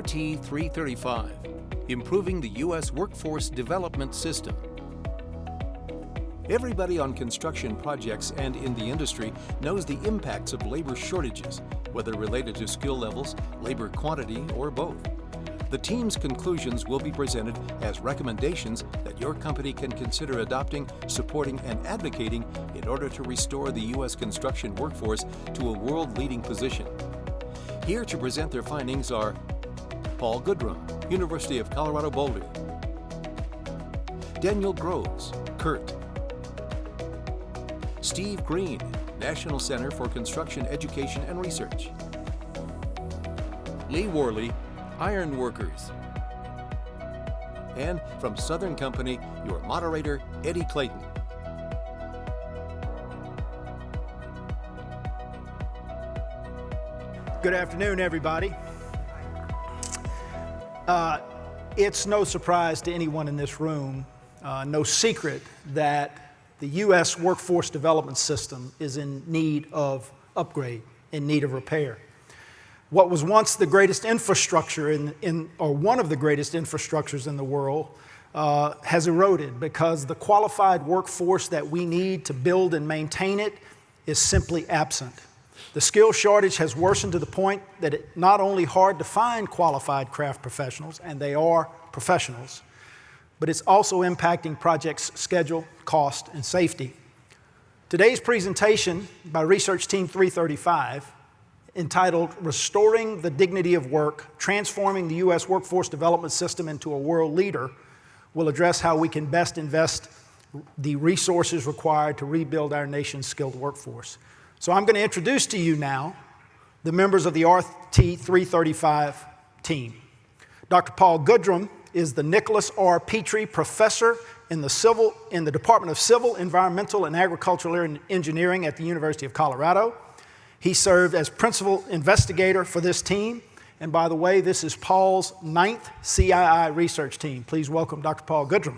RT-335, Improving the U.S. Workforce Development System. Everybody on construction projects and in the industry knows the impacts of labor shortages, whether related to skill levels, labor quantity, or both. The team's conclusions will be presented as recommendations that your company can consider adopting, supporting, and advocating in order to restore the U.S. construction workforce to a world-leading position. Here to present their findings are Paul Goodrum, University of Colorado Boulder; Daniel Groves, CURT; Steve Green, National Center for Construction Education and Research; Lee Worley, Iron Workers; and from Southern Company, your moderator, Eddie Clayton. Good afternoon, everybody. It's no surprise to anyone in this room, no secret that the U.S. workforce development system is in need of upgrade, in need of repair. What was once the greatest infrastructure or one of the greatest infrastructures in the world has eroded because the qualified workforce that we need to build and maintain it is simply absent. The skill shortage has worsened to the point that it's not only hard to find qualified craft professionals, and they are professionals, but it's also impacting projects' schedule, cost, and safety. Today's presentation by Research Team 335, entitled Restoring the Dignity of Work, Transforming the U.S. Workforce Development System into a World Leader, will address how we can best invest the resources required to rebuild our nation's skilled workforce. So I'm going to introduce to you now the members of the RT-335 team. Dr. Paul Goodrum is the Nicholas R. Petrie Professor in the Department of Civil, Environmental, and Agricultural Engineering at the University of Colorado. He served as principal investigator for this team. And by the way, this is Paul's 9th CII research team. Please welcome Dr. Paul Goodrum.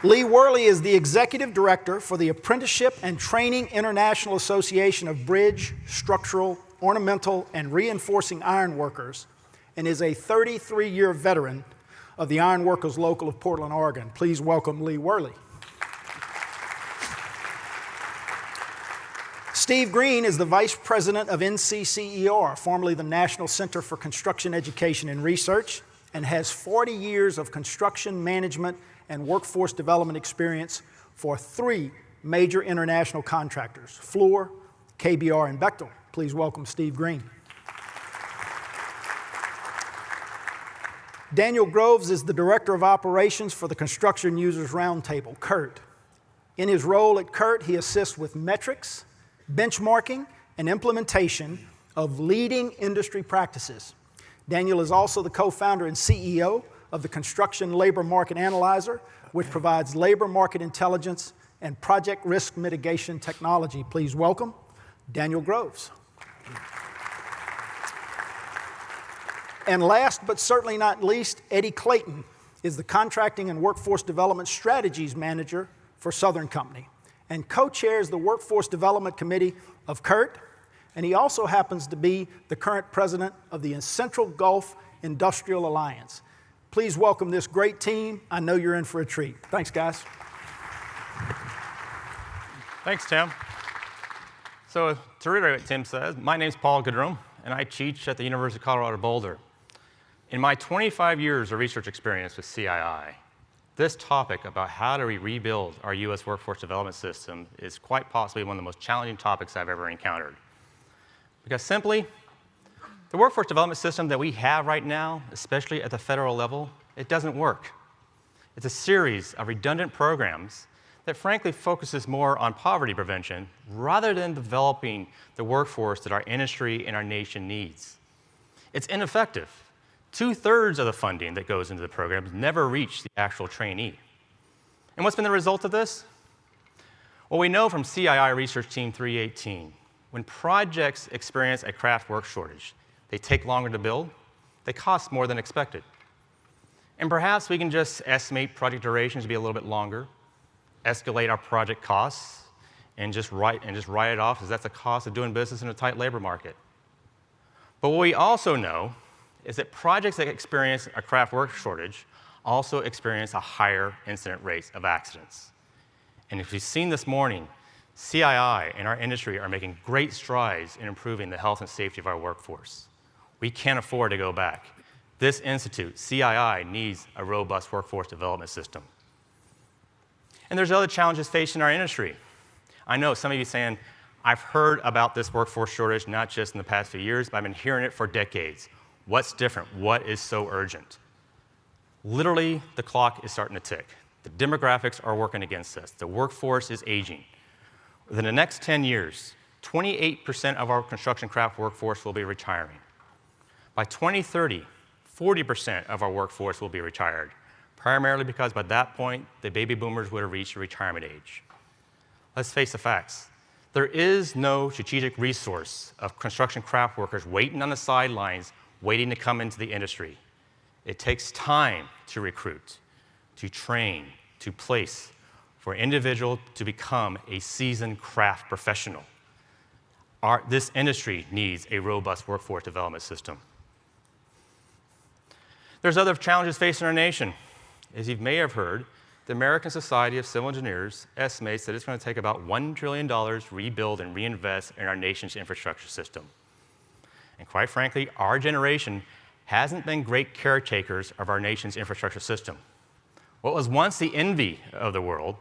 Lee Worley is the executive director for the Apprenticeship and Training International Association of Bridge, Structural, Ornamental, and Reinforcing Iron Workers, and is a 33-year veteran of the Iron Workers Local of Portland, Oregon. Please welcome Lee Worley. Steve Green is the Vice President of NCCER, formerly the National Center for Construction Education and Research, and has 40 years of construction management and workforce development experience for 3 major international contractors, Fluor, KBR, and Bechtel. Please welcome Steve Green. Daniel Groves is the Director of Operations for the Construction Users Roundtable, CURT. In his role at CURT, he assists with metrics, benchmarking, and implementation of leading industry practices. Daniel is also the co-founder and CEO of the Construction Labor Market Analyzer, which provides labor market intelligence and project risk mitigation technology. Please welcome Daniel Groves. And last but certainly not least, Eddie Clayton is the Contracting and Workforce Development Strategies Manager for Southern Company and co-chairs the Workforce Development Committee of CURT, and he also happens to be the current president of the Central Gulf Industrial Alliance. Please welcome this great team. I know you're in for a treat. Thanks, guys. Thanks, Tim. So to reiterate what Tim says, my name's Paul Goodrum, and I teach at the University of Colorado Boulder. In my 25 years of research experience with CII, this topic about how do we rebuild our U.S. workforce development system is quite possibly one of the most challenging topics I've ever encountered. Because simply, the workforce development system that we have right now, especially at the federal level, it doesn't work. It's a series of redundant programs that frankly focuses more on poverty prevention rather than developing the workforce that our industry and our nation needs. It's ineffective. 2/3 of the funding that goes into the programs never reach the actual trainee. And what's been the result of this? Well, we know from CII Research Team 318, when projects experience a craft work shortage, they take longer to build, they cost more than expected. And perhaps we can just estimate project durations to be a little bit longer, escalate our project costs, and just write it off as that's the cost of doing business in a tight labor market. But what we also know is that projects that experience a craft worker shortage also experience a higher incident rate of accidents. And if you've seen this morning, CII and our industry are making great strides in improving the health and safety of our workforce. We can't afford to go back. This institute, CII, needs a robust workforce development system. And there's other challenges facing our industry. I know some of you saying, I've heard about this workforce shortage not just in the past few years, but I've been hearing it for decades. What's different? What is so urgent? Literally, the clock is starting to tick. The demographics are working against us. The workforce is aging. Within the next 10 years, 28% of our construction craft workforce will be retiring. By 2030, 40% of our workforce will be retired, primarily because by that point, the baby boomers would have reached retirement age. Let's face the facts. There is no strategic resource of construction craft workers waiting on the sidelines, waiting to come into the industry. It takes time to recruit, to train, to place, for an individual to become a seasoned craft professional. This industry needs a robust workforce development system. There's other challenges facing our nation. As you may have heard, the American Society of Civil Engineers estimates that it's going to take about $1 trillion to rebuild and reinvest in our nation's infrastructure system. And quite frankly, our generation hasn't been great caretakers of our nation's infrastructure system. What was once the envy of the world,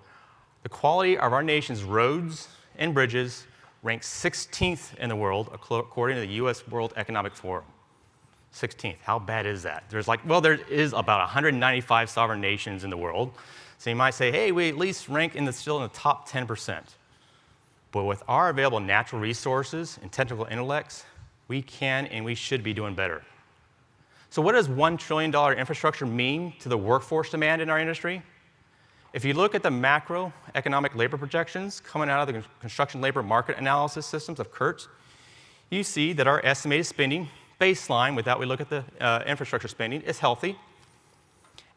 the quality of our nation's roads and bridges ranked 16th in the world according to the U.S. World Economic Forum. 16th, how bad is that? There is about 195 sovereign nations in the world. So you might say, hey, we at least rank still in the top 10%. But with our available natural resources and technical intellects, we can and we should be doing better. So what does $1 trillion infrastructure mean to the workforce demand in our industry? If you look at the macroeconomic labor projections coming out of the construction labor market analysis systems of CURT, you see that our estimated spending baseline, without we look at the infrastructure spending, is healthy.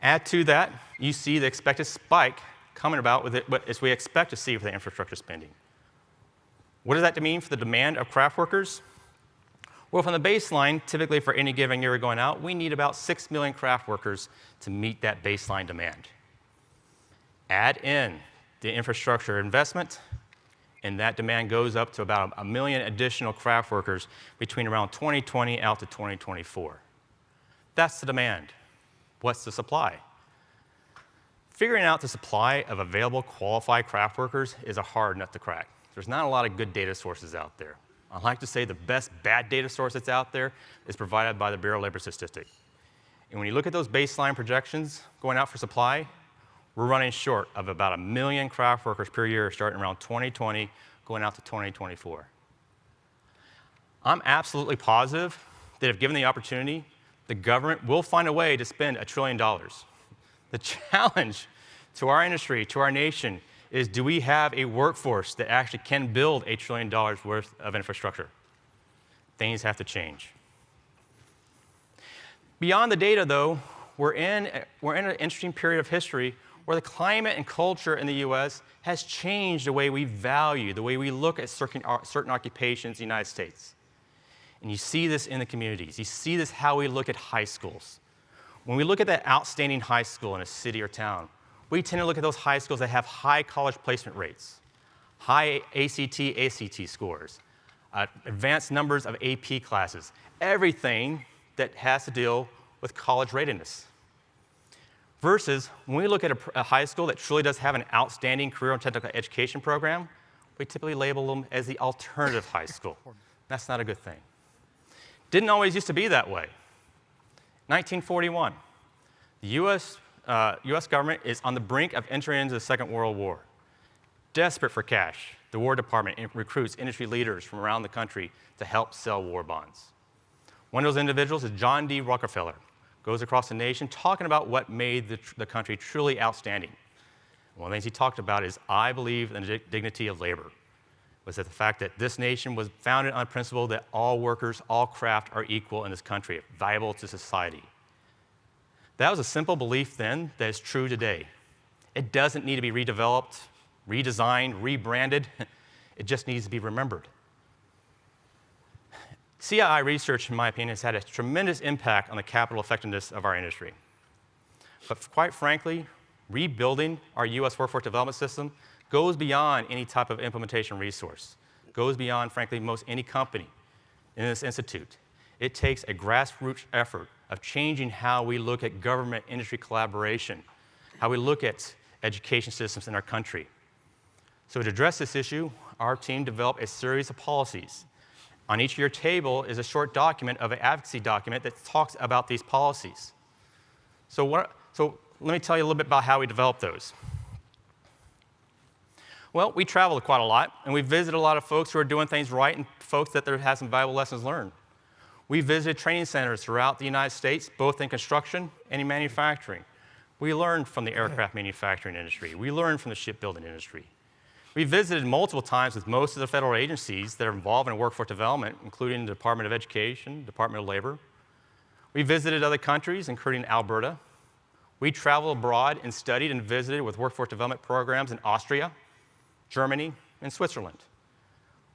Add to that, you see the expected spike coming about with it, as we expect to see with the infrastructure spending. What does that mean for the demand of craft workers? Well, from the baseline, typically for any given year going out, we need about 6 million craft workers to meet that baseline demand. Add in the infrastructure investment, and that demand goes up to about 1 million additional craft workers between around 2020 out to 2024. That's the demand. What's the supply? Figuring out the supply of available qualified craft workers is a hard nut to crack. There's not a lot of good data sources out there. I like to say the best bad data source that's out there is provided by the Bureau of Labor Statistics. And when you look at those baseline projections going out for supply, we're running short of about 1 million craft workers per year starting around 2020, going out to 2024. I'm absolutely positive that if given the opportunity, the government will find a way to spend $1 trillion. The challenge to our industry, to our nation, is do we have a workforce that actually can build $1 trillion worth of infrastructure? Things have to change. Beyond the data, though, we're in an interesting period of history where the climate and culture in the U.S. has changed the way we value, the way we look at certain occupations in the United States. And you see this in the communities. You see this how we look at high schools. When we look at that outstanding high school in a city or town, we tend to look at those high schools that have high college placement rates, high ACT scores, advanced numbers of AP classes, everything that has to deal with college readiness. Versus when we look at a high school that truly does have an outstanding career and technical education program, we typically label them as the alternative high school. That's not a good thing. Didn't always used to be that way. 1941, the U.S. Government is on the brink of entering into the Second World War. Desperate for cash, the War Department recruits industry leaders from around the country to help sell war bonds. One of those individuals is John D. Rockefeller. Goes across the nation talking about what made the country truly outstanding. One of the things he talked about is, I believe in the dignity of labor. Was that the fact that this nation was founded on the principle that all workers, all craft are equal in this country, valuable to society. That was a simple belief then that is true today. It doesn't need to be redeveloped, redesigned, rebranded. It just needs to be remembered. CII research, in my opinion, has had a tremendous impact on the capital effectiveness of our industry. But quite frankly, rebuilding our U.S. workforce development system goes beyond any type of implementation resource. Goes beyond, frankly, most any company in this institute. It takes a grassroots effort of changing how we look at government-industry collaboration, how we look at education systems in our country. So to address this issue, our team developed a series of policies. On each of your table is a short document of an advocacy document that talks about these policies. So let me tell you a little bit about how we developed those. Well, we travel quite a lot, and we visit a lot of folks who are doing things right and folks that have some valuable lessons learned. We visited training centers throughout the United States, both in construction and in manufacturing. We learned from the aircraft manufacturing industry. We learned from the shipbuilding industry. We visited multiple times with most of the federal agencies that are involved in workforce development, including the Department of Education, Department of Labor. We visited other countries, including Alberta. We traveled abroad and studied and visited with workforce development programs in Austria, Germany, and Switzerland.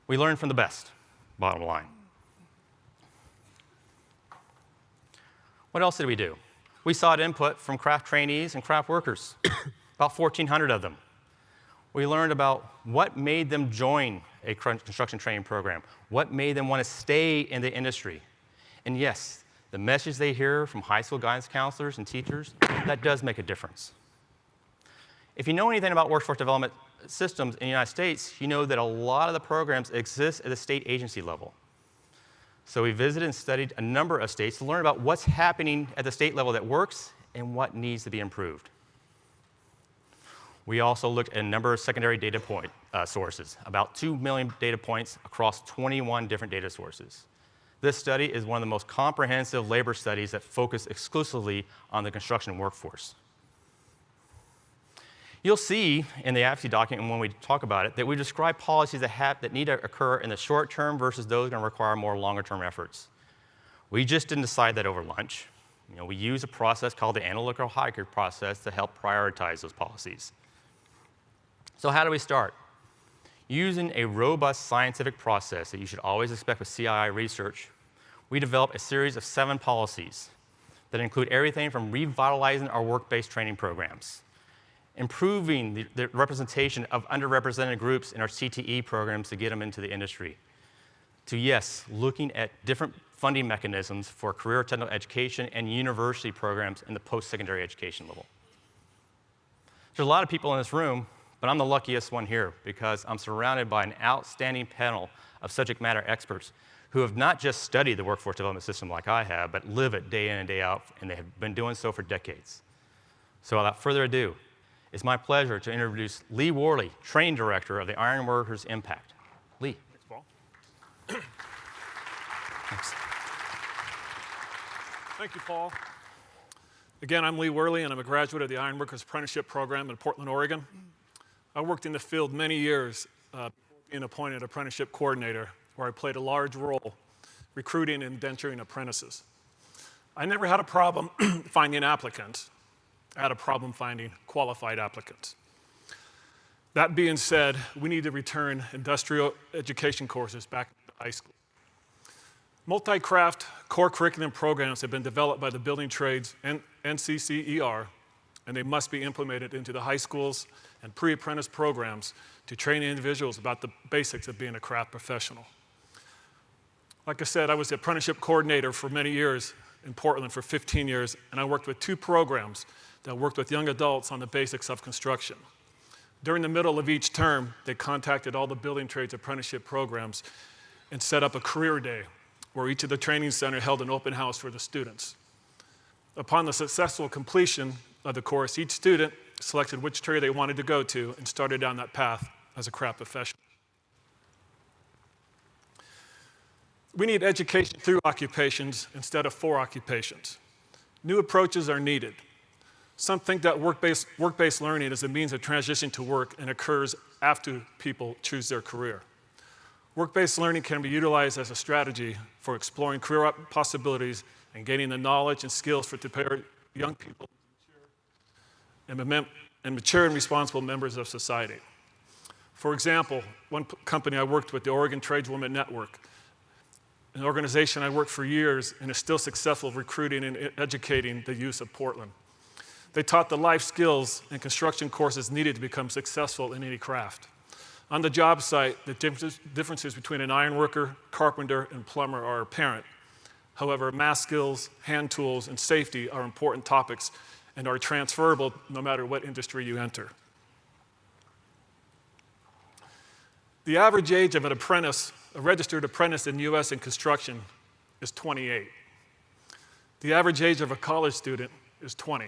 We learned from the best, bottom line. What else did we do? We sought input from craft trainees and craft workers, about 1,400 of them. We learned about what made them join a construction training program, what made them want to stay in the industry. And yes, the message they hear from high school guidance counselors and teachers, that does make a difference. If you know anything about workforce development systems in the United States, you know that a lot of the programs exist at the state agency level. So we visited and studied a number of states to learn about what's happening at the state level that works and what needs to be improved. We also looked at a number of secondary data point sources, about 2 million data points across 21 different data sources. This study is one of the most comprehensive labor studies that focus exclusively on the construction workforce. You'll see in the advocacy document, when we talk about it, that we describe policies that need to occur in the short term versus those going to require more longer term efforts. We just didn't decide that over lunch. We use a process called the analytical hierarchy process to help prioritize those policies. So how do we start? Using a robust scientific process that you should always expect with CII research, we developed a series of 7 policies that include everything from revitalizing our work-based training programs, improving the representation of underrepresented groups in our CTE programs to get them into the industry, to, yes, looking at different funding mechanisms for career technical education and university programs in the post-secondary education level. There's a lot of people in this room, but I'm the luckiest one here because I'm surrounded by an outstanding panel of subject matter experts who have not just studied the workforce development system like I have, but live it day in and day out, and they have been doing so for decades. So without further ado, it's my pleasure to introduce Lee Worley, Training Director of the Iron Workers Impact. Lee. Thanks, Paul. Thanks. Thank you, Paul. Again, I'm Lee Worley, and I'm a graduate of the Iron Workers Apprenticeship Program in Portland, Oregon. I worked in the field many years being appointed apprenticeship coordinator, where I played a large role recruiting and indenturing apprentices. I never had a problem finding applicants. I had a problem finding qualified applicants. That being said, we need to return industrial education courses back to high school. Multi-craft core curriculum programs have been developed by the building trades and NCCER, and they must be implemented into the high schools and pre-apprentice programs to train individuals about the basics of being a craft professional. Like I said, I was the apprenticeship coordinator for many years in Portland for 15 years, and I worked with 2 programs that worked with young adults on the basics of construction. During the middle of each term, they contacted all the building trades apprenticeship programs and set up a career day where each of the training centers held an open house for the students. Upon the successful completion of the course, each student selected which trade they wanted to go to and started down that path as a craft professional. We need education through occupations instead of for occupations. New approaches are needed. Some think that work-based learning is a means of transition to work and occurs after people choose their career. Work-based learning can be utilized as a strategy for exploring career possibilities and gaining the knowledge and skills to prepare young people and mature and responsible members of society. For example, one company I worked with, the Oregon Tradeswomen Network, an organization I worked for years and is still successful recruiting and educating the youth of Portland. They taught the life skills and construction courses needed to become successful in any craft. On the job site, the differences between an ironworker, carpenter, and plumber are apparent. However, math skills, hand tools, and safety are important topics and are transferable no matter what industry you enter. The average age of an apprentice, a registered apprentice in the US in construction, is 28. The average age of a college student is 20.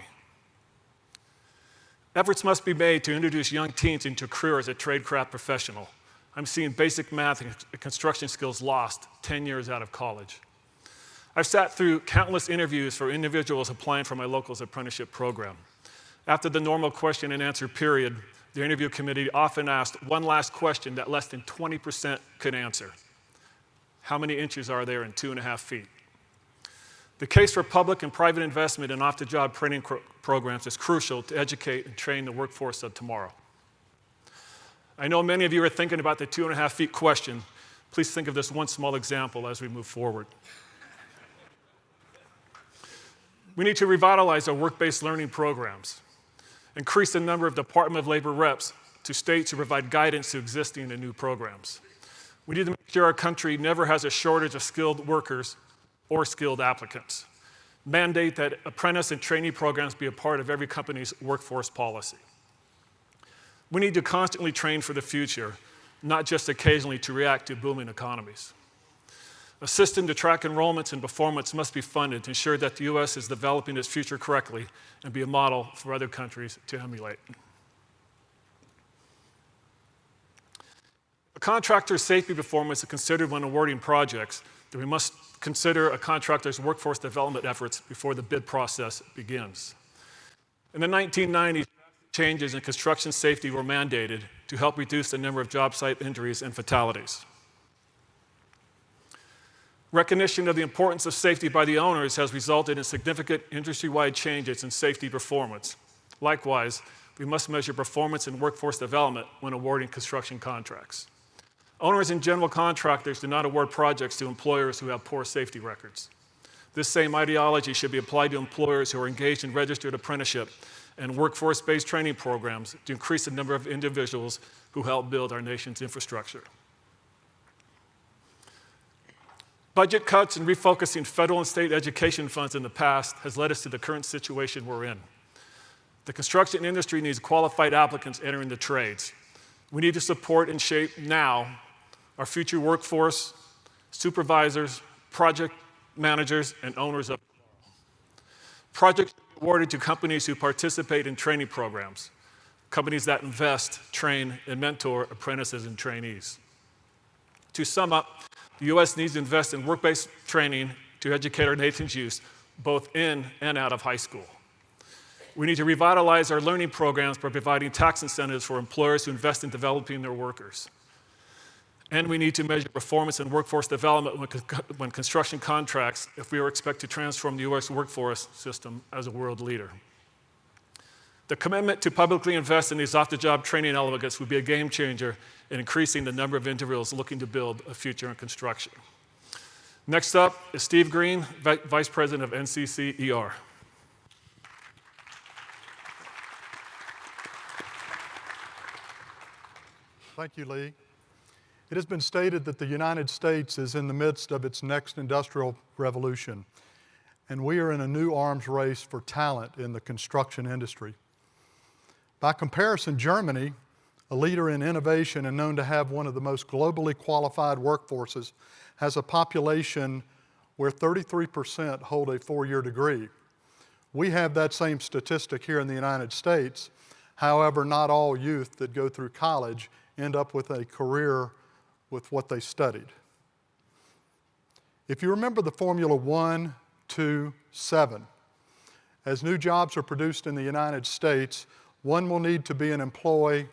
Efforts must be made to introduce young teens into a career as a tradecraft professional. I'm seeing basic math and construction skills lost 10 years out of college. I've sat through countless interviews for individuals applying for my local's apprenticeship program. After the normal question and answer period, the interview committee often asked one last question that less than 20% could answer. How many inches are there in 2.5 feet? The case for public and private investment in off-the-job training programs is crucial to educate and train the workforce of tomorrow. I know many of you are thinking about the 2.5 feet question. Please think of this one small example as we move forward. We need to revitalize our work-based learning programs, increase the number of Department of Labor reps to states who provide guidance to existing and new programs. We need to make sure our country never has a shortage of skilled workers or skilled applicants. Mandate that apprentice and trainee programs be a part of every company's workforce policy. We need to constantly train for the future, not just occasionally to react to booming economies. A system to track enrollments and performance must be funded to ensure that the US is developing its future correctly and be a model for other countries to emulate. A contractor's safety performance is considered when awarding projects, that we must consider a contractor's workforce development efforts before the bid process begins. In the 1990s, changes in construction safety were mandated to help reduce the number of job site injuries and fatalities. Recognition of the importance of safety by the owners has resulted in significant industry-wide changes in safety performance. Likewise, we must measure performance in workforce development when awarding construction contracts. Owners and general contractors do not award projects to employers who have poor safety records. This same ideology should be applied to employers who are engaged in registered apprenticeship and workforce-based training programs to increase the number of individuals who help build our nation's infrastructure. Budget cuts and refocusing federal and state education funds in the past has led us to the current situation we're in. The construction industry needs qualified applicants entering the trades. We need to support and shape now our future workforce, supervisors, project managers, and owners of projects awarded to companies who participate in training programs, companies that invest, train, and mentor apprentices and trainees. To sum up, the U.S. needs to invest in work-based training to educate our nation's youth, both in and out of high school. We need to revitalize our learning programs by providing tax incentives for employers who invest in developing their workers. And we need to measure performance in workforce development when construction contracts if we are expected to transform the U.S. workforce system as a world leader. The commitment to publicly invest in these off-the-job training elements would be a game changer in increasing the number of individuals looking to build a future in construction. Next up is Steve Green, Vice President of NCC-ER. Thank you, Lee. It has been stated that the United States is in the midst of its next industrial revolution, and we are in a new arms race for talent in the construction industry. By comparison, Germany, a leader in innovation and known to have one of the most globally qualified workforces, has a population where 33% hold a 4-year degree. We have that same statistic here in the United States. However, not all youth that go through college end up with a career with what they studied. If you remember the formula 1, 2, 7, as new jobs are produced in the United States, one will need to be an employee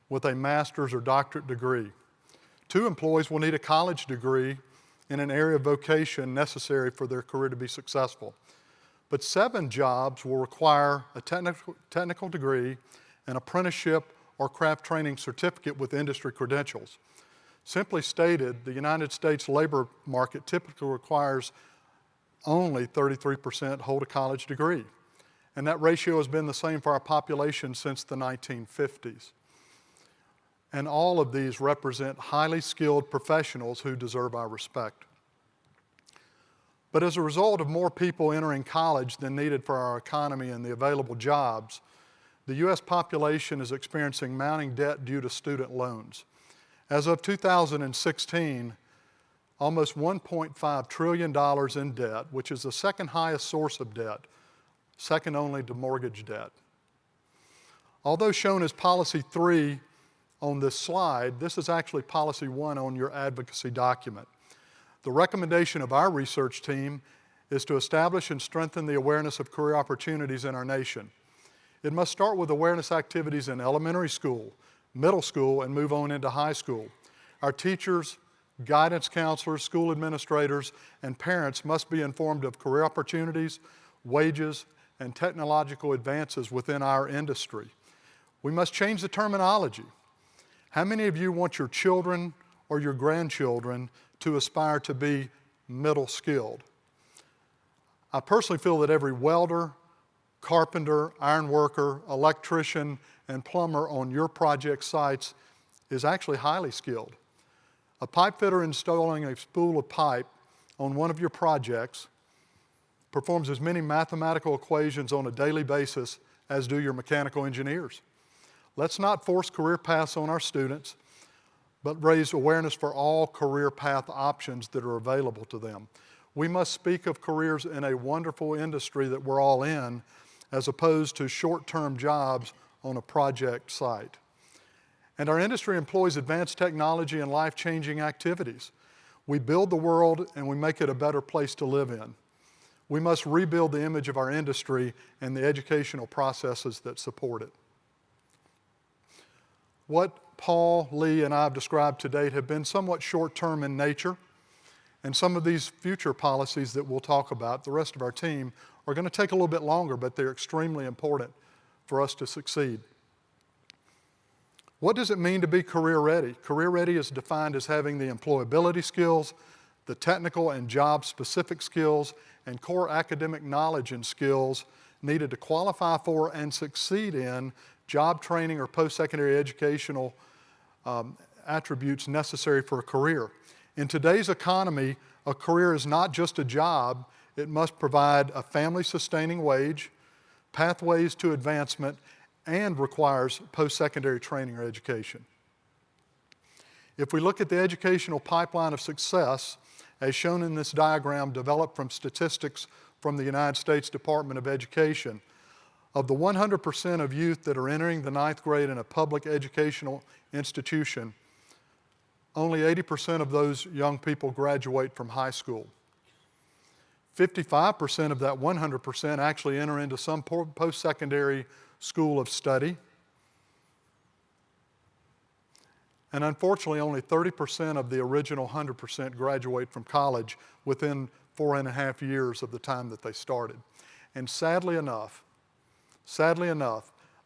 with a master's or doctorate degree. 2 employees will need a college degree in an area of vocation necessary for their career to be successful. But 7 jobs will require a technical degree, an apprenticeship, or craft training certificate with industry credentials. Simply stated, the United States labor market typically requires only 33% hold a college degree. And that ratio has been the same for our population since the 1950s. And all of these represent highly skilled professionals who deserve our respect. But as a result of more people entering college than needed for our economy and the available jobs, the U.S. population is experiencing mounting debt due to student loans. As of 2016, almost $1.5 trillion in debt, which is the second highest source of debt, second only to mortgage debt. Although shown as policy 3 on this slide, this is actually policy 1 on your advocacy document. The recommendation of our research team is to establish and strengthen the awareness of career opportunities in our nation. It must start with awareness activities in elementary school, middle school, and move on into high school. Our teachers, guidance counselors, school administrators, and parents must be informed of career opportunities, wages, and technological advances within our industry. We must change the terminology. How many of you want your children or your grandchildren to aspire to be middle skilled? I personally feel that every welder, carpenter, iron worker, electrician, and plumber on your project sites is actually highly skilled. A pipe fitter installing a spool of pipe on one of your projects performs as many mathematical equations on a daily basis as do your mechanical engineers. Let's not force career paths on our students, but raise awareness for all career path options that are available to them. We must speak of careers in a wonderful industry that we're all in, as opposed to short-term jobs on a project site. And our industry employs advanced technology and life-changing activities. We build the world and we make it a better place to live in. We must rebuild the image of our industry and the educational processes that support it. What Paul, Lee, and I have described to date have been somewhat short-term in nature, and some of these future policies that we'll talk about, the rest of our team, are going to take a little bit longer, but they're extremely important for us to succeed. What does it mean to be career ready? Career ready is defined as having the employability skills, the technical and job-specific skills, and core academic knowledge and skills needed to qualify for and succeed in job training or post-secondary educational attributes necessary for a career. In today's economy, a career is not just a job. It must provide a family-sustaining wage, pathways to advancement, and requires post-secondary training or education. If we look at the educational pipeline of success, as shown in this diagram developed from statistics from the United States Department of Education, of the 100% of youth that are entering the 9th grade in a public educational institution, only 80% of those young people graduate from high school. 55% of that 100% actually enter into some post-secondary school of study. And unfortunately, only 30% of the original 100% graduate from college within 4.5 years of the time that they started. And sadly enough,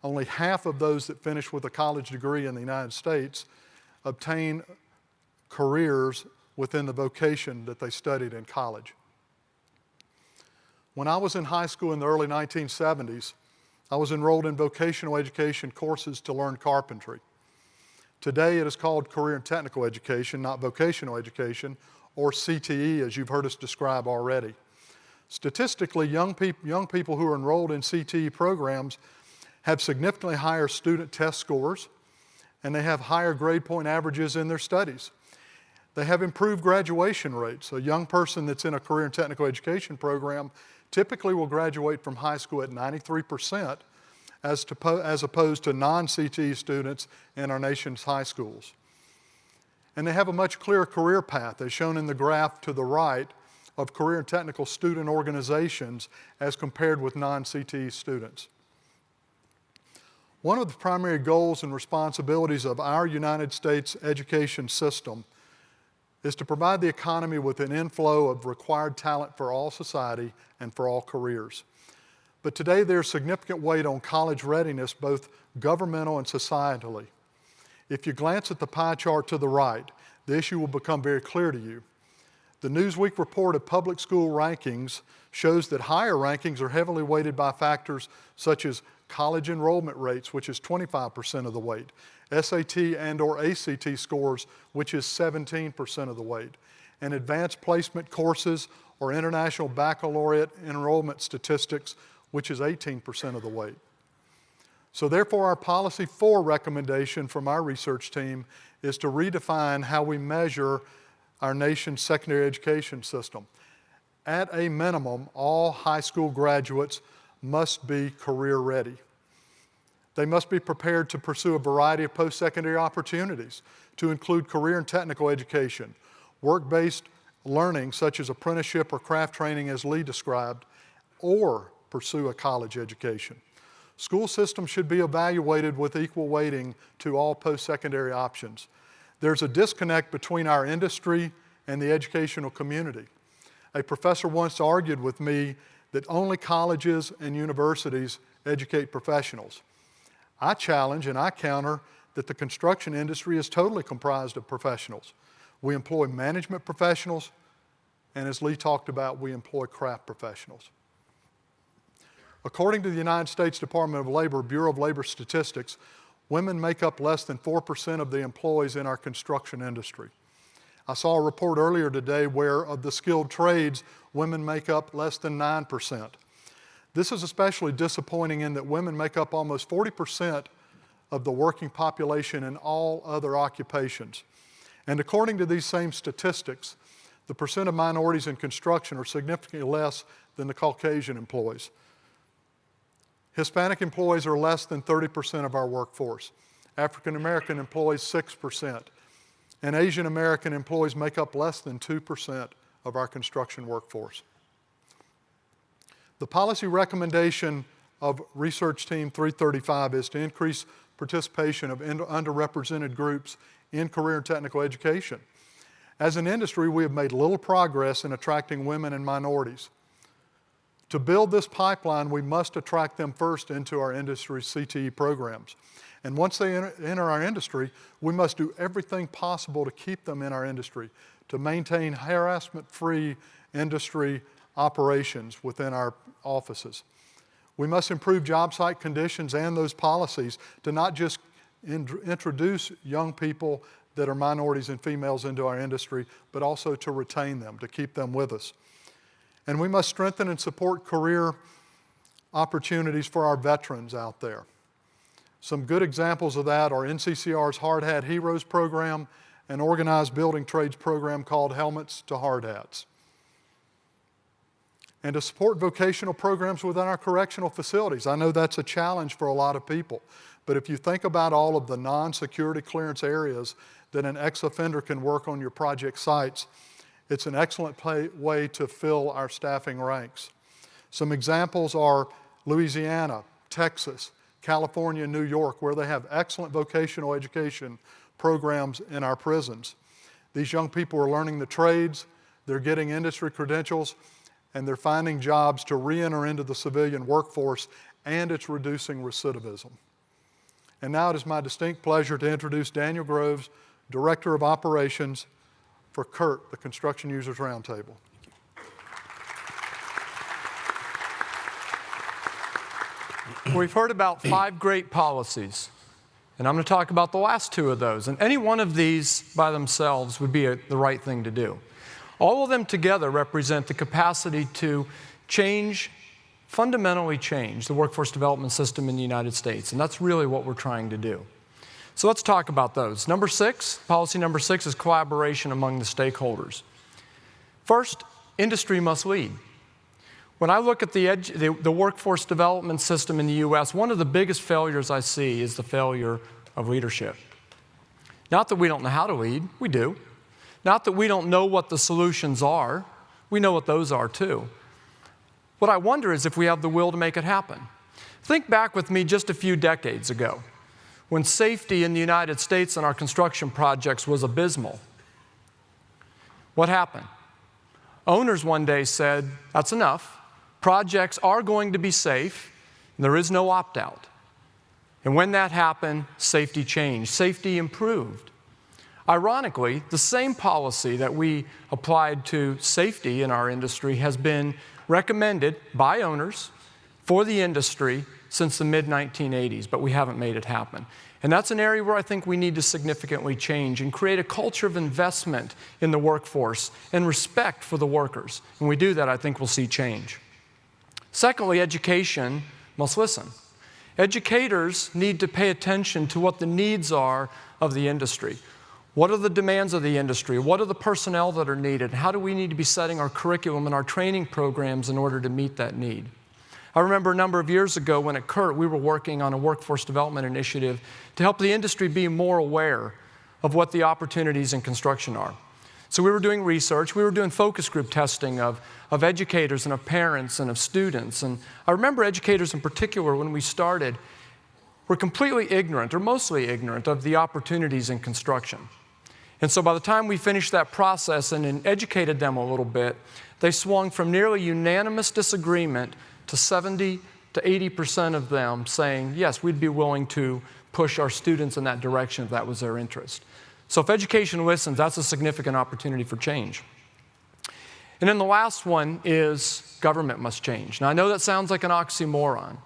only half of those that finish with a college degree in the United States obtain careers within the vocation that they studied in college. When I was in high school in the early 1970s, I was enrolled in vocational education courses to learn carpentry. Today it is called career and technical education, not vocational education, or CTE as you've heard us describe already. Statistically, young people who are enrolled in CTE programs have significantly higher student test scores, and they have higher grade point averages in their studies. They have improved graduation rates. A young person that's in a career and technical education program typically will graduate from high school at 93% as opposed to non-CTE students in our nation's high schools. And they have a much clearer career path, as shown in the graph to the right, of career and technical student organizations as compared with non-CTE students. One of the primary goals and responsibilities of our United States education system is to provide the economy with an inflow of required talent for all society and for all careers. But today there's significant weight on college readiness, both governmental and societally. If you glance at the pie chart to the right, the issue will become very clear to you. The Newsweek report of public school rankings shows that higher rankings are heavily weighted by factors such as college enrollment rates, which is 25% of the weight, SAT and/or ACT scores, which is 17% of the weight, and advanced placement courses or international baccalaureate enrollment statistics, which is 18% of the weight. So therefore, our Policy 4 recommendation from our research team is to redefine how we measure our nation's secondary education system. At a minimum, all high school graduates must be career ready. They must be prepared to pursue a variety of post-secondary opportunities, to include career and technical education, work-based learning such as apprenticeship or craft training as Lee described, or pursue a college education. School systems should be evaluated with equal weighting to all post-secondary options. There's a disconnect between our industry and the educational community. A professor once argued with me that only colleges and universities educate professionals. I challenge and I counter that the construction industry is totally comprised of professionals. We employ management professionals, and as Lee talked about, we employ craft professionals. According to the United States Department of Labor, Bureau of Labor Statistics, women make up less than 4% of the employees in our construction industry. I saw a report earlier today where of the skilled trades, women make up less than 9%. This is especially disappointing in that women make up almost 40% of the working population in all other occupations. And according to these same statistics, the percent of minorities in construction are significantly less than the Caucasian employees. Hispanic employees are less than 30% of our workforce. African American employees, 6%. And Asian American employees make up less than 2% of our construction workforce. The policy recommendation of Research Team 335 is to increase participation of underrepresented groups in career and technical education. As an industry, we have made little progress in attracting women and minorities. To build this pipeline, we must attract them first into our industry CTE programs. And once they enter our industry, we must do everything possible to keep them in our industry, to maintain harassment-free industry operations within our offices. We must improve job site conditions and those policies to not just introduce young people that are minorities and females into our industry, but also to retain them, to keep them with us. And we must strengthen and support career opportunities for our veterans out there. Some good examples of that are NCCR's Hard Hat Heroes program, an organized building trades program called Helmets to Hard Hats. And to support vocational programs within our correctional facilities. I know that's a challenge for a lot of people, but if you think about all of the non-security clearance areas that an ex-offender can work on your project sites, it's an excellent way to fill our staffing ranks. Some examples are Louisiana, Texas, California, New York, where they have excellent vocational education programs in our prisons. These young people are learning the trades, they're getting industry credentials, and they're finding jobs to re-enter into the civilian workforce, and it's reducing recidivism. And now it is my distinct pleasure to introduce Daniel Groves, Director of Operations for CURT, the Construction Users Roundtable. We've heard about 5 great policies, and I'm going to talk about the last 2 of those. And any one of these by themselves would be the right thing to do. All of them together represent the capacity to fundamentally change the workforce development system in the United States, and that's really what we're trying to do. So let's talk about those. Policy number 6 is collaboration among the stakeholders. First, industry must lead. When I look at the workforce development system in the U.S., one of the biggest failures I see is the failure of leadership. Not that we don't know how to lead, we do. Not that we don't know what the solutions are, we know what those are too. What I wonder is if we have the will to make it happen. Think back with me just a few decades ago, when safety in the United States on our construction projects was abysmal. What happened? Owners one day said, that's enough, Projects are going to be safe, and there is no opt-out. And when that happened, safety changed, safety improved. Ironically, the same policy that we applied to safety in our industry has been recommended by owners for the industry since the mid-1980s, but we haven't made it happen. And that's an area where I think we need to significantly change and create a culture of investment in the workforce and respect for the workers. When we do that, I think we'll see change. Secondly, education must listen. Educators need to pay attention to what the needs are of the industry. What are the demands of the industry? What are the personnel that are needed? How do we need to be setting our curriculum and our training programs in order to meet that need? I remember a number of years ago when at CURT we were working on a workforce development initiative to help the industry be more aware of what the opportunities in construction are. So we were doing research, we were doing focus group testing of educators and of parents and of students. And I remember educators in particular, when we started, were completely ignorant, or mostly ignorant, of the opportunities in construction. And so by the time we finished that process and educated them a little bit, they swung from nearly unanimous disagreement to 70 to 80% of them saying, yes, we'd be willing to push our students in that direction if that was their interest. So if education listens, that's a significant opportunity for change. And then the last one is government must change. Now I know that sounds like an oxymoron,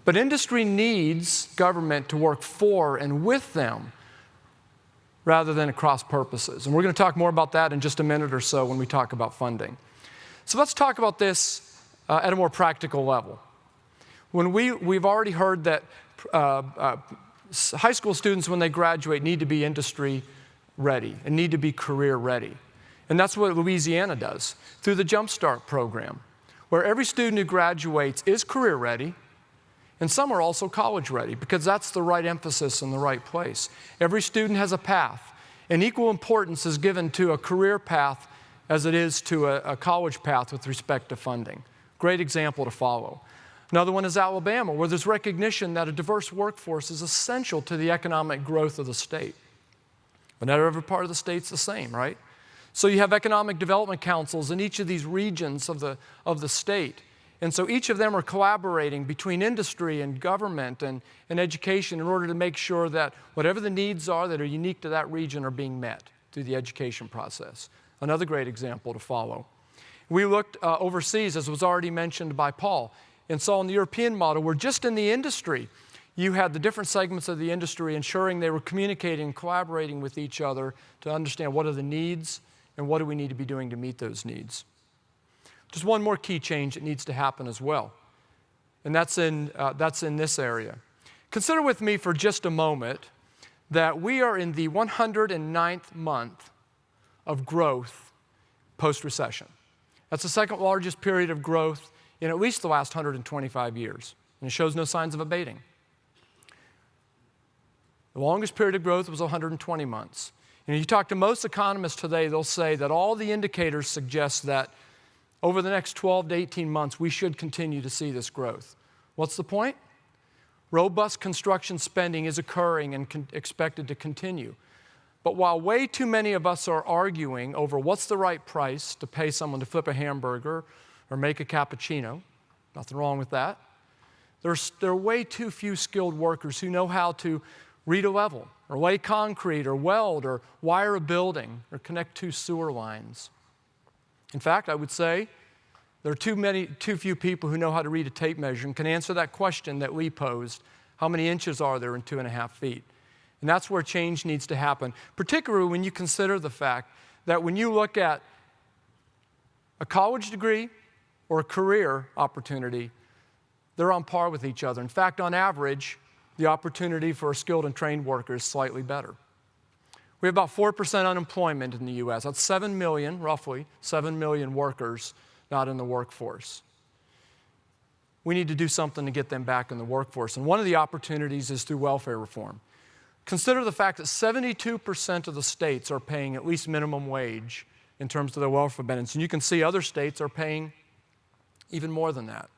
but industry needs government to work for and with them rather than across purposes. And we're going to talk more about that in just a minute or so when we talk about funding. So let's talk about this at a more practical level. When we've already heard that high school students, when they graduate, need to be industry ready and need to be career ready. And that's what Louisiana does through the Jump Start program, where every student who graduates is career ready, and some are also college ready, because that's the right emphasis in the right place. Every student has a path, and equal importance is given to a career path as it is to a college path with respect to funding. Great example to follow. Another one is Alabama, where there's recognition that a diverse workforce is essential to the economic growth of the state. But not every part of the state's the same, right? So you have economic development councils in each of these regions of the state. And so each of them are collaborating between industry and government and education in order to make sure that whatever the needs are that are unique to that region are being met through the education process. Another great example to follow. We looked overseas, as was already mentioned by Paul, and saw in the European model where just in the industry, you had the different segments of the industry ensuring they were communicating and collaborating with each other to understand what are the needs and what do we need to be doing to meet those needs. Just one more key change that needs to happen as well, and that's in this area. Consider with me for just a moment that we are in the 109th month of growth post-recession. That's the second largest period of growth in at least the last 125 years, and it shows no signs of abating. The longest period of growth was 120 months. And if you talk to most economists today, they'll say that all the indicators suggest that over the next 12 to 18 months, we should continue to see this growth. What's the point? Robust construction spending is occurring and expected to continue. But while way too many of us are arguing over what's the right price to pay someone to flip a hamburger or make a cappuccino, nothing wrong with that, there are way too few skilled workers who know how to read a level, or lay concrete, or weld, or wire a building, or connect two sewer lines. In fact, I would say there are too few people who know how to read a tape measure and can answer that question that Lee posed, how many inches are there in 2.5 feet? And that's where change needs to happen, particularly when you consider the fact that when you look at a college degree or a career opportunity, they're on par with each other. In fact, on average, the opportunity for a skilled and trained worker is slightly better. We have about 4% unemployment in the U.S. That's 7 million, roughly, 7 million workers not in the workforce. We need to do something to get them back in the workforce. And one of the opportunities is through welfare reform. Consider the fact that 72% of the states are paying at least minimum wage in terms of their welfare benefits. And you can see other states are paying even more than that.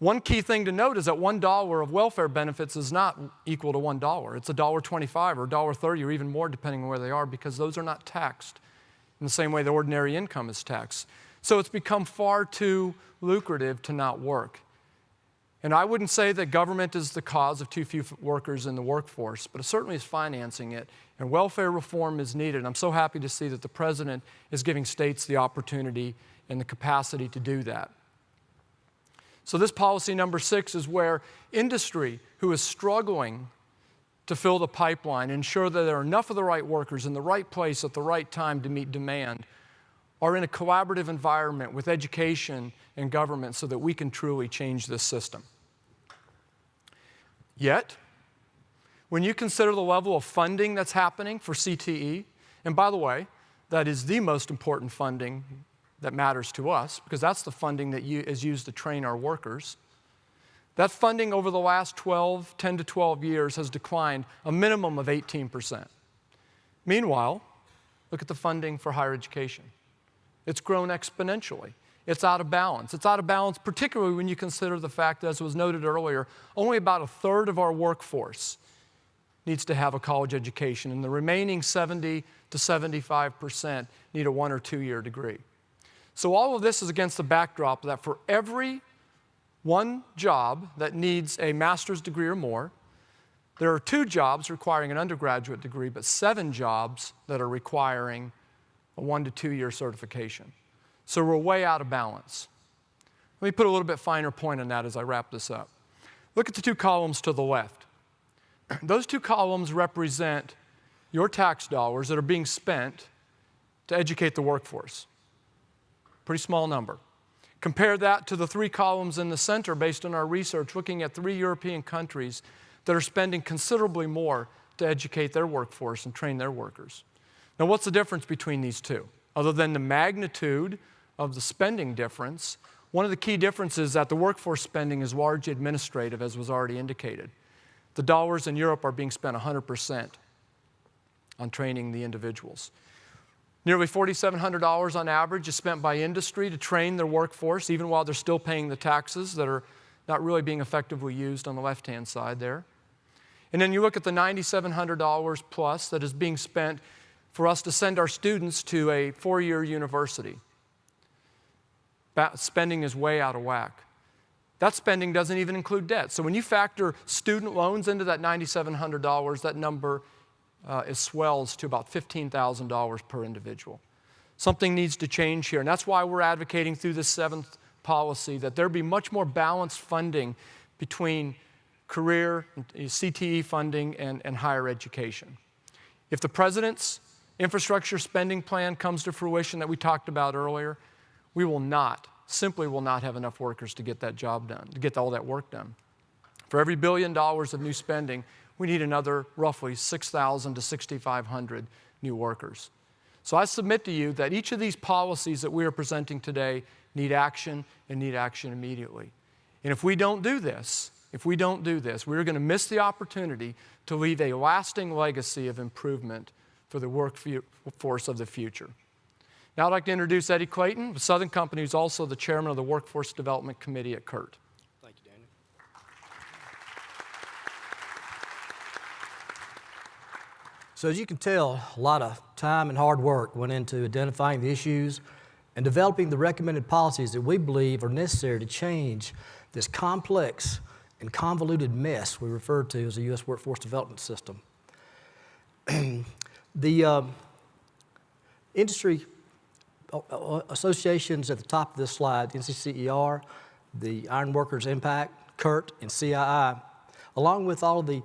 One key thing to note is that $1 of welfare benefits is not equal to $1. It's $1.25 or $1.30 or even more depending on where they are, because those are not taxed in the same way the ordinary income is taxed. So it's become far too lucrative to not work. And I wouldn't say that government is the cause of too few workers in the workforce, but it certainly is financing it, and welfare reform is needed. And I'm so happy to see that the President is giving states the opportunity and the capacity to do that. So this policy number 6 is where industry, who is struggling to fill the pipeline, ensure that there are enough of the right workers in the right place at the right time to meet demand, are in a collaborative environment with education and government so that we can truly change this system. Yet, when you consider the level of funding that's happening for CTE, and by the way, that is the most important funding that matters to us, because that's the funding that is used to train our workers. That funding over the last 10 to 12 years has declined a minimum of 18%. Meanwhile, look at the funding for higher education. It's grown exponentially. It's out of balance. It's out of balance particularly when you consider the fact, as was noted earlier, only about a third of our workforce needs to have a college education, and the remaining 70 to 75% need a 1 or 2 year degree. So all of this is against the backdrop that for every one job that needs a master's degree or more, there are 2 jobs requiring an undergraduate degree, but 7 jobs that are requiring a 1 to 2 year certification. So we're way out of balance. Let me put a little bit finer point on that as I wrap this up. Look at the 2 columns to the left. Those 2 columns represent your tax dollars that are being spent to educate the workforce. Pretty small number. Compare that to the 3 columns in the center based on our research, looking at 3 European countries that are spending considerably more to educate their workforce and train their workers. Now, what's the difference between these 2? Other than the magnitude of the spending difference, one of the key differences is that the workforce spending is largely administrative, as was already indicated. The dollars in Europe are being spent 100% on training the individuals. Nearly $4,700 on average is spent by industry to train their workforce, even while they're still paying the taxes that are not really being effectively used on the left-hand side there. And then you look at the $9,700 plus that is being spent for us to send our students to a 4-year university. That spending is way out of whack. That spending doesn't even include debt. So when you factor student loans into that $9,700, that number swells to about $15,000 per individual. Something needs to change here, and that's why we're advocating through this 7th policy that there be much more balanced funding between career, CTE funding, and higher education. If the President's infrastructure spending plan comes to fruition that we talked about earlier, we simply will not have enough workers to get that job done, to get all that work done. For every $1 billion of new spending, we need another roughly 6,000 to 6,500 new workers. So I submit to you that each of these policies that we are presenting today need action and need action immediately. And if we don't do this, we're going to miss the opportunity to leave a lasting legacy of improvement for the workforce of the future. Now I'd like to introduce Eddie Clayton with Southern Company, who's also the chairman of the Workforce Development Committee at CURT. Thank you, Daniel. So as you can tell, a lot of time and hard work went into identifying the issues and developing the recommended policies that we believe are necessary to change this complex and convoluted mess we refer to as the U.S. workforce development system. The industry associations at the top of this slide, the NCCER, the Iron Workers Impact, CURT, and CII, along with all of the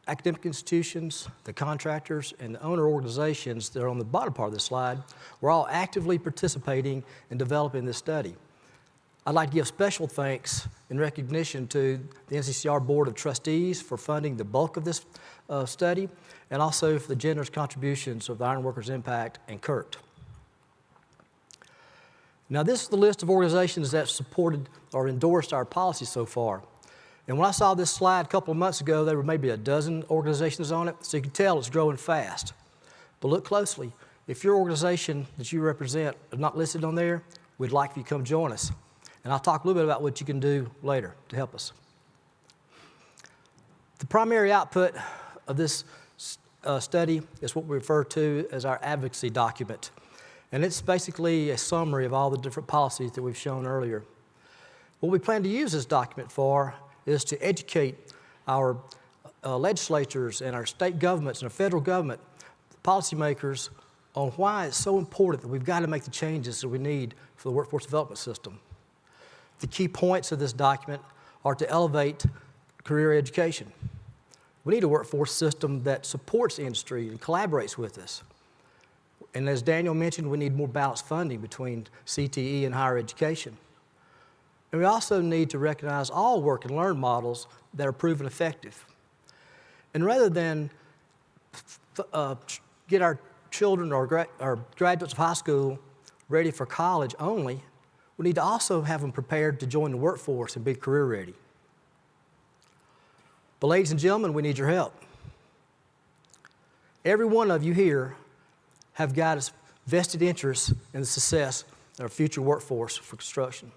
academic institutions, the contractors, and the owner organizations that are on the bottom part of this slide, we're all actively participating in developing this study. I'd like to give special thanks and recognition to the NCCR Board of Trustees for funding the bulk of this study, and also for the generous contributions of the Iron Workers Impact and CURT. Now, this is the list of organizations that supported or endorsed our policy so far. And when I saw this slide a couple of months ago, there were maybe a dozen organizations on it, so you can tell it's growing fast. But look closely. If your organization that you represent is not listed on there, we'd like for you to come join us. And I'll talk a little bit about what you can do later to help us. The primary output of this study is what we refer to as our advocacy document. And it's basically a summary of all the different policies that we've shown earlier. What we plan to use this document for is to educate our legislatures and our state governments and our federal government, policymakers, on why it's so important that we've got to make the changes that we need for the workforce development system. The key points of this document are to elevate career education. We need a workforce system that supports the industry and collaborates with us. And as Daniel mentioned, we need more balanced funding between CTE and higher education. And we also need to recognize all work and learn models that are proven effective. And rather than get our children or graduates of high school ready for college only, we need to also have them prepared to join the workforce and be career ready. But ladies and gentlemen, we need your help. Every one of you here have got a vested interest in the success of our future workforce for construction.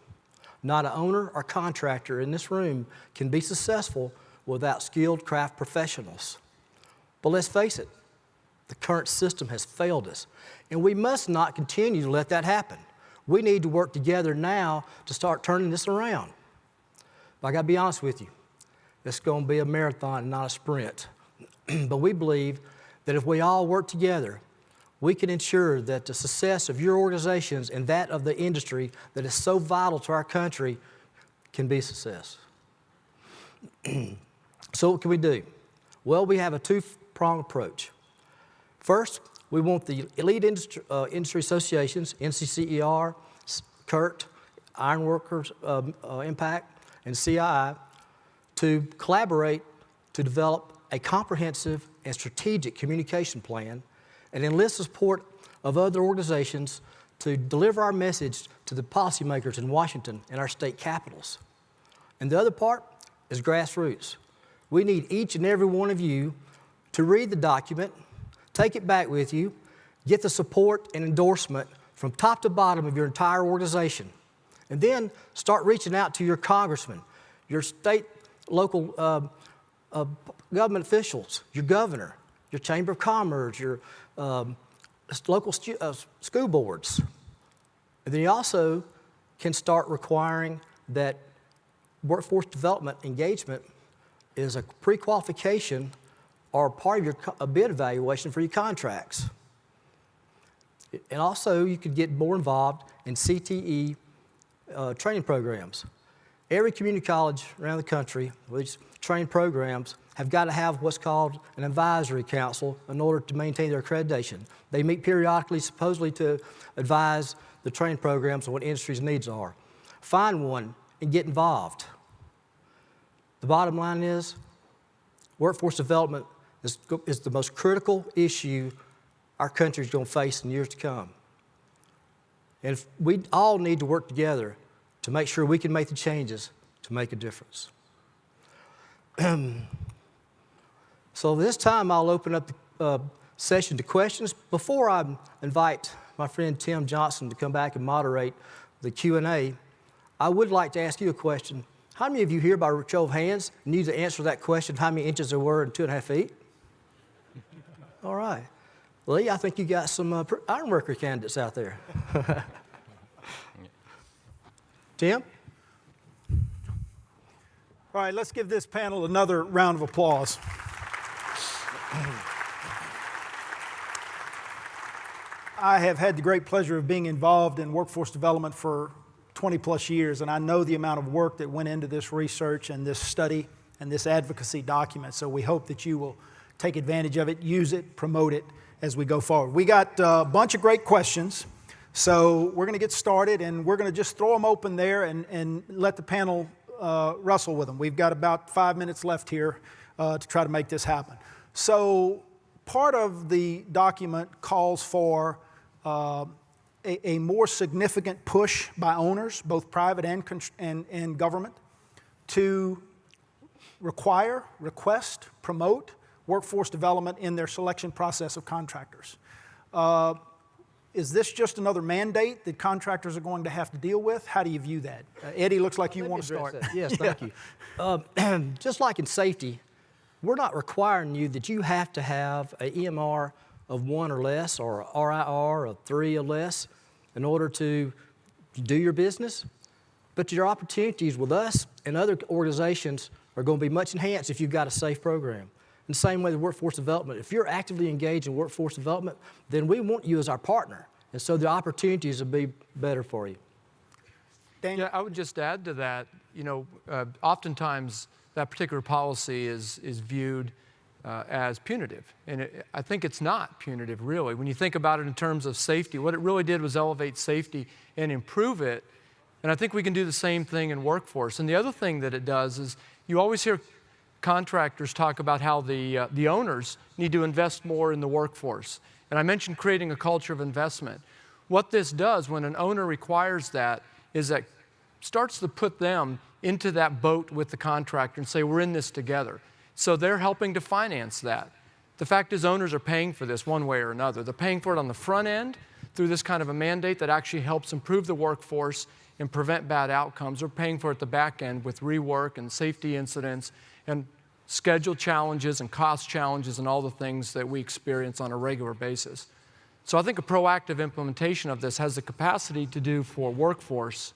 Not an owner or contractor in this room can be successful without skilled craft professionals. But let's face it, the current system has failed us, and we must not continue to let that happen. We need to work together now to start turning this around. But I got to be honest with you, it's going to be a marathon, not a sprint. But we believe that if we all work together, we can ensure that the success of your organizations and that of the industry that is so vital to our country can be a success. So what can we do? Well, we have a two-pronged approach. First, we want the elite industry associations, NCCER, CURT, Ironworkers Impact, and CII, to collaborate to develop a comprehensive and strategic communication plan and enlist the support of other organizations to deliver our message to the policymakers in Washington and our state capitals. And the other part is grassroots. We need each and every one of you to read the document, take it back with you, get the support and endorsement from top to bottom of your entire organization, and then start reaching out to your congressman, your state, local government officials, your governor, your chamber of commerce, your local school boards. And then you also can start requiring that workforce development engagement is a pre-qualification or part of your bid evaluation for your contracts. And also, you could get more involved in CTE training programs. Every community college around the country with these training programs have got to have what's called an advisory council in order to maintain their accreditation. They meet periodically, supposedly to advise the training programs on what industry's needs are. Find one and get involved. The bottom line is, workforce development is the most critical issue our country is going to face in years to come. And we all need to work together to make sure we can make the changes to make a difference. So this time I'll open up the session to questions. Before I invite my friend Tim Johnson to come back and moderate the Q&A, I would like to ask you a question. How many of you here, by show of hands, need to answer that question, how many inches there were in 2.5 feet? All right. Lee, I think you got some ironworker candidates out there. Tim? All right, let's give this panel another round of applause. I have had the great pleasure of being involved in workforce development for 20 plus years, and I know the amount of work that went into this research and this study and this advocacy document, so we hope that you will take advantage of it, use it, promote it as we go forward. We got a bunch of great questions, so we're going to get started, and we're going to just throw them open there and let the panel wrestle with them. We've got about 5 minutes left here to try to make this happen. So part of the document calls for a more significant push by owners, both private and government, to require, request, promote workforce development in their selection process of contractors. Is this just another mandate that contractors are going to have to deal with? How do you view that? Eddie, looks like you want to start. Yes, thank you. Just like in safety, we're not requiring you that you have to have an EMR of 1 or less, or RIR of 3 or less, in order to do your business. But your opportunities with us and other organizations are going to be much enhanced if you've got a safe program. In the same way with workforce development, if you're actively engaged in workforce development, then we want you as our partner. And so the opportunities will be better for you. Dan? Yeah, I would just add to that, oftentimes that particular policy is viewed as punitive. And I think it's not punitive, really. When you think about it in terms of safety, what it really did was elevate safety and improve it. And I think we can do the same thing in workforce. And the other thing that it does is you always hear contractors talk about how the owners need to invest more in the workforce. And I mentioned creating a culture of investment. What this does when an owner requires that is that starts to put them into that boat with the contractor and say, we're in this together. So they're helping to finance that. The fact is owners are paying for this one way or another. They're paying for it on the front end through this kind of a mandate that actually helps improve the workforce and prevent bad outcomes. They're paying for it at the back end with rework and safety incidents and schedule challenges and cost challenges and all the things that we experience on a regular basis. So I think a proactive implementation of this has the capacity to do for workforce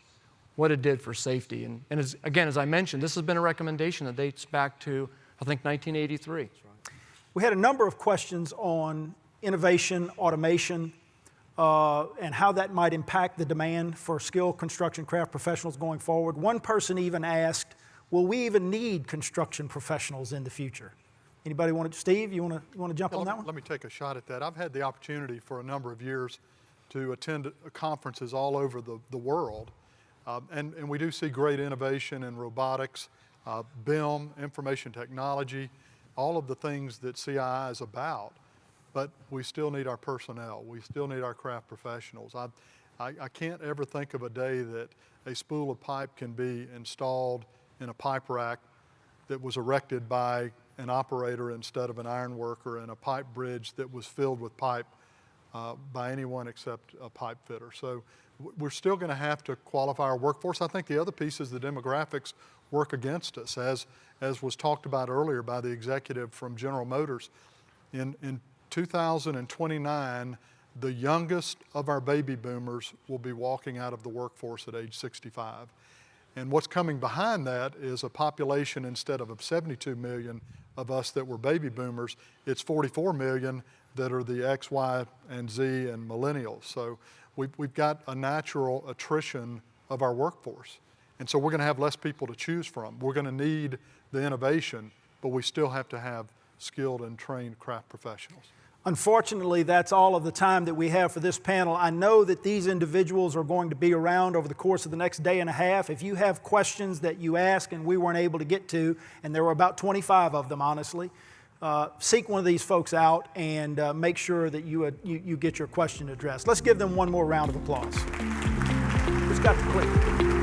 what it did for safety. And as I mentioned, this has been a recommendation that dates back to, I think, 1983. We had a number of questions on innovation, automation, and how that might impact the demand for skilled construction craft professionals going forward. One person even asked, will we even need construction professionals in the future? Anybody want to, Steve, you want to jump on that one? Let me take a shot at that. I've had the opportunity for a number of years to attend conferences all over the world. And we do see great innovation in robotics, BIM, information technology, all of the things that CII is about. But we still need our personnel. We still need our craft professionals. I can't ever think of a day that a spool of pipe can be installed in a pipe rack that was erected by an operator instead of an iron worker, and a pipe bridge that was filled with pipe by anyone except a pipe fitter. So we're still going to have to qualify our workforce. I think the other piece is the demographics work against us, as was talked about earlier by the executive from General Motors. In 2029, the youngest of our baby boomers will be walking out of the workforce at age 65. And what's coming behind that is a population, instead of 72 million of us that were baby boomers, it's 44 million that are the X, Y, and Z and millennials. So we've got a natural attrition of our workforce. And so we're going to have less people to choose from. We're going to need the innovation, but we still have to have skilled and trained craft professionals. Unfortunately, that's all of the time that we have for this panel. I know that these individuals are going to be around over the course of the next day and a half. If you have questions that you ask and we weren't able to get to, and there were about 25 of them, honestly, seek one of these folks out and make sure that you get your question addressed. Let's give them one more round of applause. Who's got the click?